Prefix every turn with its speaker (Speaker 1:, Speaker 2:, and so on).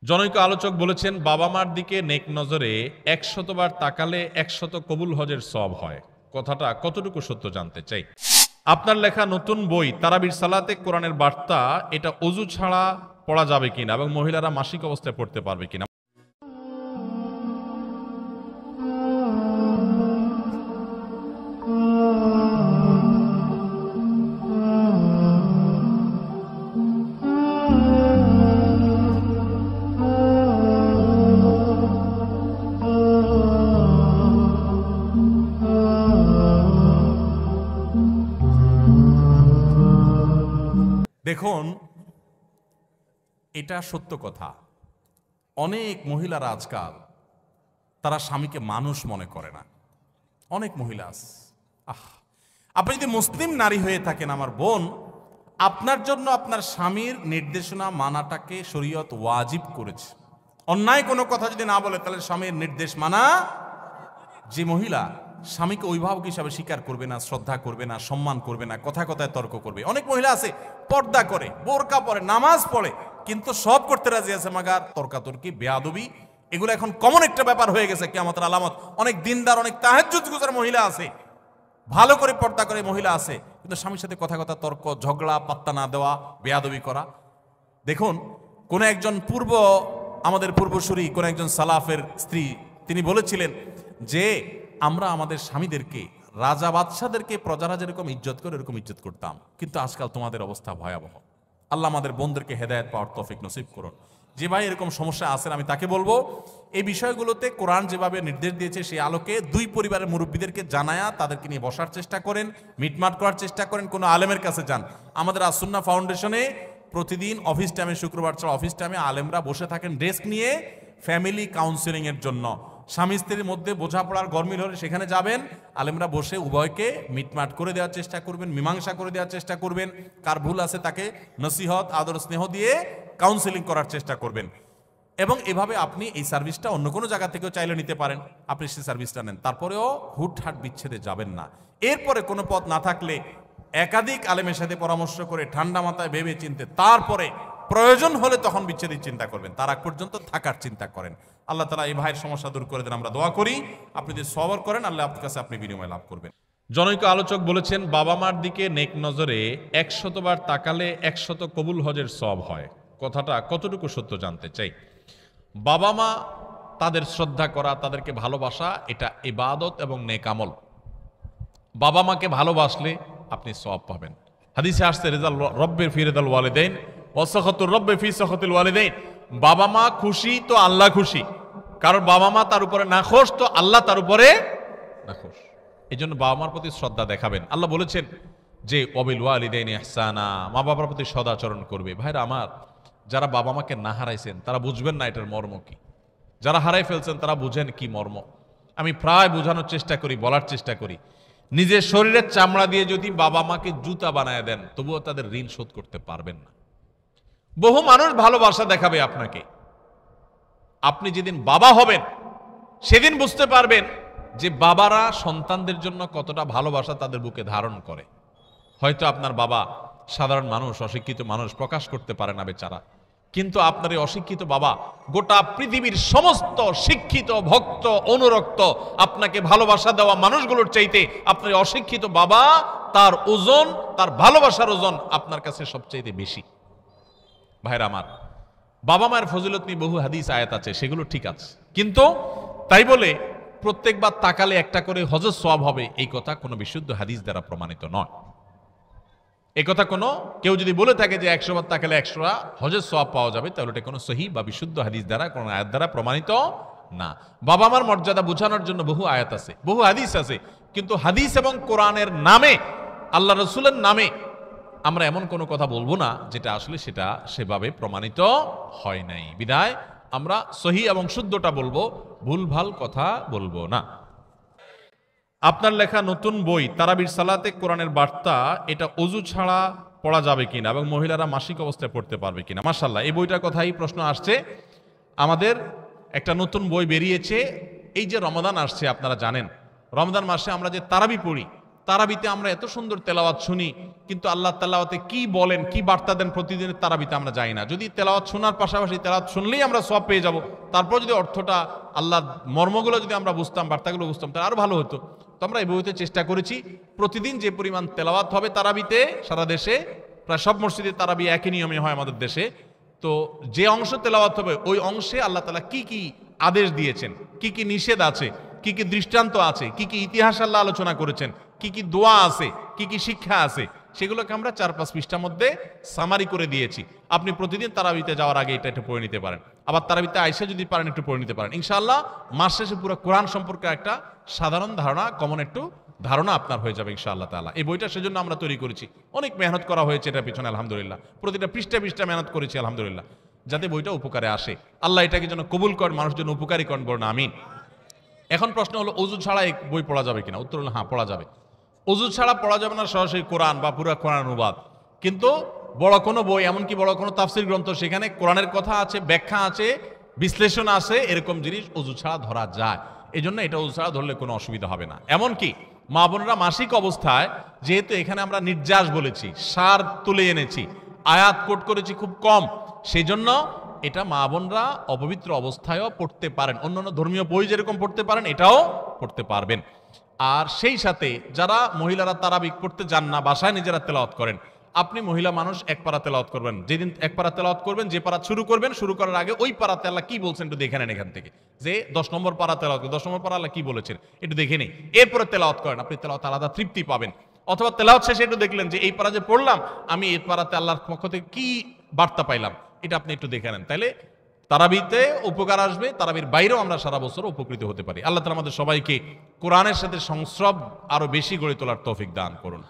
Speaker 1: জনৈক আলোচক বলেছেন, বাবা মার দিকে নেক নজরে ১০০ বার তাকালে ১০০ কবুল হজের সওয়াব হয়। কথাটা কতটুকু সত্য জানতে চাই। আপনার লেখা নতুন বই তারাবির সালাতে কোরআনের বার্তা, এটা অজু ছাড়া পড়া যাবে কিনা এবং মহিলারা মাসিক অবস্থায় পড়তে পারবে কিনা? দেখুন, এটা সত্য কথা। অনেক মহিলারা আজকাল তারা স্বামীকে মানুষ মনে করে না। অনেক মহিলা আছে। আপনি যদি মুসলিম নারী হয়ে থাকেন আমার বোন, আপনার জন্য আপনার স্বামীর নির্দেশনা মানাটাকে শরীয়ত ওয়াজিব করেছে। অন্যায় কোনো কথা যদি না বলে তাহলে স্বামীর নির্দেশ মানা। যে মহিলা স্বামীকে অভিভাবক হিসাবে স্বীকার করবে না, শ্রদ্ধা করবে না, সম্মান করবে না, কথায় কথায় তর্ক করবে। অনেক মহিলা আছে পর্দা করে, বোরকা পরে, নামাজ পড়ে, কিন্তু সব করতে রাজি আছে, মাগার তর্কাতর্কি, বেয়াদবি, এগুলো এখন কমন একটা ব্যাপার হয়ে গেছে, কিয়ামতের আলামত। অনেক দিনদার, অনেক তাহাজ্জুদ গুজার মহিলা আছে, ভালো করে পর্দা করে মহিলা আছে, কিন্তু স্বামীর সাথে কথা কথা তর্ক, ঝগড়া, পাত্তা না দেওয়া, বেয়াদবি করা। দেখুন, কোন একজন আমাদের পূর্বসূরি, কোন একজন সালাফের স্ত্রী, তিনি বলেছিলেন যে আমরা আমাদের স্বামীদেরকে, রাজা বাদশাদেরকে প্রজারা যেরকম ইজ্জত করে এরকম ইজ্জত করতাম, কিন্তু আজকাল তোমাদের অবস্থা ভয়াবহ। আল্লাহ আমাদের বোনদেরকে হেদায়েত পাওয়ার তৌফিক নসিব করুন। যে ভাই এরকম সমস্যা আছেন, আমি তাকে বলবো এই বিষয়গুলোতে কোরআন যেভাবে নির্দেশ দিয়েছে সেই আলোকে দুই পরিবারের মুরব্বীদেরকে জানায়া তাদেরকে নিয়ে বসার চেষ্টা করেন, মিটমাট করার চেষ্টা করেন, কোনো আলেমের কাছে যান। আমাদের আসুন্নাহ ফাউন্ডেশনে প্রতিদিন অফিস টাইমে, শুক্রবার ছাড়া অফিস টাইমে আলেমরা বসে থাকেন ডেস্ক নিয়ে ফ্যামিলি কাউন্সেলিং এর জন্য। স্বামী স্ত্রীর মধ্যে বোঝাপড়ার গরমিল হলে সেখানে যাবেন, আলেমরা বসে উভয়কে মিটমাট করে দেওয়ার চেষ্টা করবেন, মীমাংসা করে দেওয়ার চেষ্টা করবেন। কার ভুল আছে তাকে নসিহত, আদর, স্নেহ দিয়ে কাউন্সেলিং করার চেষ্টা করবেন। এবং এভাবে আপনি এই সার্ভিসটা অন্য কোনো জায়গা থেকেও চাইলে নিতে পারেন, আপনি সেই সার্ভিসটা নেন। তারপরেও হুটহাট বিচ্ছেদে যাবেন না। এরপরে কোনো পথ না থাকলে একাধিক আলেমের সাথে পরামর্শ করে ঠান্ডা মাথায় ভেবে চিনতে তারপরে প্রয়োজন হলে তখন বিচ্ছেদের চিন্তা করবেন। তার আগ পর্যন্ত থাকার চিন্তা করেন। আল্লাহ তাআলা এই ভাইয়ের সমস্যা দূর করে দেন, আমরা দোয়া করি। আপনি যদি সবর করেন, আল্লাহ আপনার কাছে আপনি বিনিময় লাভ করবেন। জনৈক আলোচক বলেছেন, বাবা মার দিকে নেক নজরে ১০০ বার তাকালে ১০০ কবুল হজের সওয়াব হয়। কথাটা কতটুকু সত্য জানতে চাই। বাবা মা, তাদের শ্রদ্ধা করা, তাদেরকে ভালোবাসা, এটা ইবাদত এবং নেক আমল। বাবা মাকে ভালোবাসলে আপনি সওয়াব পাবেন। হাদিসে আসছে, রিদাল রব্বির ফি রিদাল ওয়ালিদাইন ওয়া সাখাতুর রব্বি ফি সাখাতিল ওয়ালিদাইন। বাবা মা খুশি তো আল্লাহ খুশি, কারণ বাবা মা তার উপরে নাখোশ তো আল্লাহ তার উপরে নাখোশ। এই জন্য বাবা মার প্রতি শ্রদ্ধা দেখাবেন। আল্লাহ বলেছেন যে ওয়াবিল ওয়ালিদাইনি ইহসানা, মা বাবার প্রতি সদাচরণ করবে। ভাইরা আমার, যারা বাবা মাকে না হারাইছেন তারা বুঝবেন না এটার মর্ম কি। যারা হারাই ফেলছেন তারা বুঝেন কি মর্ম। আমি প্রায় বোঝানোর চেষ্টা করি, বলার চেষ্টা করি, নিজের শরীরের চামড়া দিয়ে যদি বাবা মাকে জুতা বানায় দেন তবুও তাদের ঋণ শোধ করতে পারবেন না। বহু মানুষ ভালোবাসা দেখাবে আপনাকে, আপনি যেদিন বাবা হবেন সেদিন বুঝতে পারবেন যে বাবারা সন্তানদের জন্য কতটা ভালোবাসা তাদের বুকে ধারণ করে। হয়তো আপনার বাবা সাধারণ মানুষ, অশিক্ষিত মানুষ, প্রকাশ করতে পারে না বেচারা, কিন্তু আপনার এই অশিক্ষিত বাবা গোটা পৃথিবীর সমস্ত শিক্ষিত, ভক্ত, অনুরক্ত, আপনাকে ভালোবাসা দেওয়া মানুষগুলোর চাইতে আপনার অশিক্ষিত বাবা, তার ওজন, তার ভালোবাসার ওজন আপনার কাছে সবচাইতে বেশি। ভাইরা আমার, বাবা মায়ের ফজিলত নিয়ে বহু হাদিস আয়াত আছে, সেগুলো ঠিক আছে, কিন্তু তাই বলে প্রত্যেকবার তাকালে একটা করে হজের সওয়াব হবে এই কথা কোনো বিশুদ্ধ হাদিস দ্বারা প্রমাণিত নয়। এই কথা কোনো কেউ যদি বলে থাকে যে ১০০ বার তাকালে ১০০ হজের সওয়াব পাওয়া যাবে, তাহলে এটা কোনো সহিহ বা বিশুদ্ধ হাদিস দ্বারা, কোনো আয়াত দ্বারা প্রমাণিত না। বাবা মার মর্যাদা বোঝানোর জন্য বহু আয়াত আছে, বহু হাদিস আছে, কিন্তু হাদিস এবং কোরআনের নামে, আল্লাহ রসুলের নামে আমরা এমন কোনো কথা বলবো না যেটা আসলে সেটা সেভাবে প্রমাণিত হয় নাই। বিধায় আমরা সহিহ এবং শুদ্ধটা বলবো, ভুলভাল কথা বলবো না। আপনার লেখা নতুন বই তারাবির সালাতে কোরআনের বার্তা, এটা অজু ছাড়া পড়া যাবে কিনা এবং মহিলারা মাসিক অবস্থায় পড়তে পারবে কিনা? মাশাআল্লাহ, এই বইটার কথাই প্রশ্ন আসছে। আমাদের একটা নতুন বই বেরিয়েছে। এই যে রমাদান আসছে, আপনারা জানেন রমজান মাসে আমরা যে তারাবি পড়ি, তারাবিতে আমরা এত সুন্দর তেলাওয়াত শুনি, কিন্তু আল্লাহ তেলাওয়াতে কি বলেন, কি বার্তা দেন প্রতিদিনের তারাবিতে আমরা যাই না। যদি তেলাওয়াত শোনার পাশাপাশি তেলাওয়াত শুনলেই আমরা সওয়াব পেয়ে যাব, তারপর যদি অর্থটা, আল্লাহর মর্মগুলো যদি আমরা বুঝতাম, বার্তাগুলো বুঝতাম, তাহলে আরো ভালো হতো। তো আমরা এই বইতে চেষ্টা করেছি প্রতিদিন যে পরিমাণ তেলাওয়াত হবে তারাবিতে সারা দেশে, প্রায় সব মসজিদে তারাবি একই নিয়মে হয় আমাদের দেশে, তো যে অংশ তেলাওয়াত হবে ওই অংশে আল্লাহ তাআলা কি কি আদেশ দিয়েছেন, কি কি নিষেধ আছে, কি কি দৃষ্টান্ত আছে, কি কি ইতিহাস আল্লাহ আলোচনা করেছেন, কি কি দোয়া আছে, কি কি শিক্ষা আছে, সেগুলোকে আমরা 4-5 পৃষ্ঠার মধ্যে সামারি করে দিয়েছি। আপনি প্রতিদিন তারাবিতে যাওয়ার আগে এটা একটু পড়ে নিতে পারেন, আবার তারাবিতে আইসা যদি পারেন একটু পড়ে নিতে পারেন। ইনশাআল্লাহ মাস শেষে পুরো কোরআন সম্পর্কে একটা সাধারণ ধারণা, কমন একটু ধারণা আপনার হয়ে যাবে ইনশাআল্লাহ তাআলা। এই বইটা সেজন্য আমরা তৈরি করেছি, অনেক মেহনত করা হয়েছে এটার পিছনে আলহামদুলিল্লাহ, প্রতিটা পৃষ্ঠা মেহনত করেছি আলহামদুলিল্লাহ, যাতে বইটা উপকারে আসে। আল্লাহ এটাকে যেন কবুল করেন, মানুষ যেন উপকারী করেন, বলেন আমিন। এখন প্রশ্ন হলো ওযু ছাড়া এই বই পড়া যাবে কিনা? উত্তর হলো হ্যাঁ, পড়া যাবে। ওযু ছাড়া পড়া যাবে না সরাসরি কোরআন বা পুরো কোরআন অনুবাদ, কিন্তু বড় কোনো বই, এমনকি বড় কোনো তাফসীর গ্রন্থ, সেখানে কোরআনের কথা আছে, ব্যাখ্যা আছে, বিশ্লেষণ আছে, এরকম জিনিস ওযু ছাড়া ধরা যায়। এই জন্য এটা ওযু ছাড়া ধরলে কোনো অসুবিধা হবে না। এমনকি মা বোনরা মাসিক অবস্থায়, যেহেতু এখানে আমরা নির্যাস বলেছি, সার তুলে এনেছি, আয়াত কোট করেছি খুব কম, সেই জন্য এটা মা বোনরা অপবিত্র অবস্থায়ও পড়তে পারেন। অন্যান্য ধর্মীয় বই যেরকম পড়তে পারেন এটাও পড়তে পারবেন। আর সেই সাথে যারা মহিলারা তারাবি পড়তে যান না, বাসায় নিজেরা তেলাওয়াত করেন, আপনি মহিলা মানুষ এক পারা তেলাওয়াত করবেন। যেদিন এক পারা তেলাওয়াত করবেন, যে পারা শুরু করবেন, শুরু করার আগে ওই পারাতে আল্লাহ কি বলছেন একটু দেখে নেন। এখান থেকে যে 10 নম্বর পারা তেলাওয়াত, 10 নম্বর পারা আল্লাহ কি বলেছেন একটু দেখে নেই, এরপরে তেলাওয়াত করেন। আপনি তেলাওয়াত আলাদা তৃপ্তি পাবেন। অথবা তেলাওয়াত শেষে একটু দেখলেন যে এই পারা যে পড়লাম, আমি এই পারাতে আল্লাহর পক্ষ থেকে কি বার্তা পাইলাম, এটা আপনি একটু দেখে নেন। তাইলে তারাবিতে উপকার আসবে, তারাবির বাইরেও আমরা সারা বছর উপকৃত হতে পারি। আল্লাহ তাআলা আমাদের সবাইকে কোরআনের সাথে সংস্রব আরো বেশি গড়ে তোলার তৌফিক দান করুন।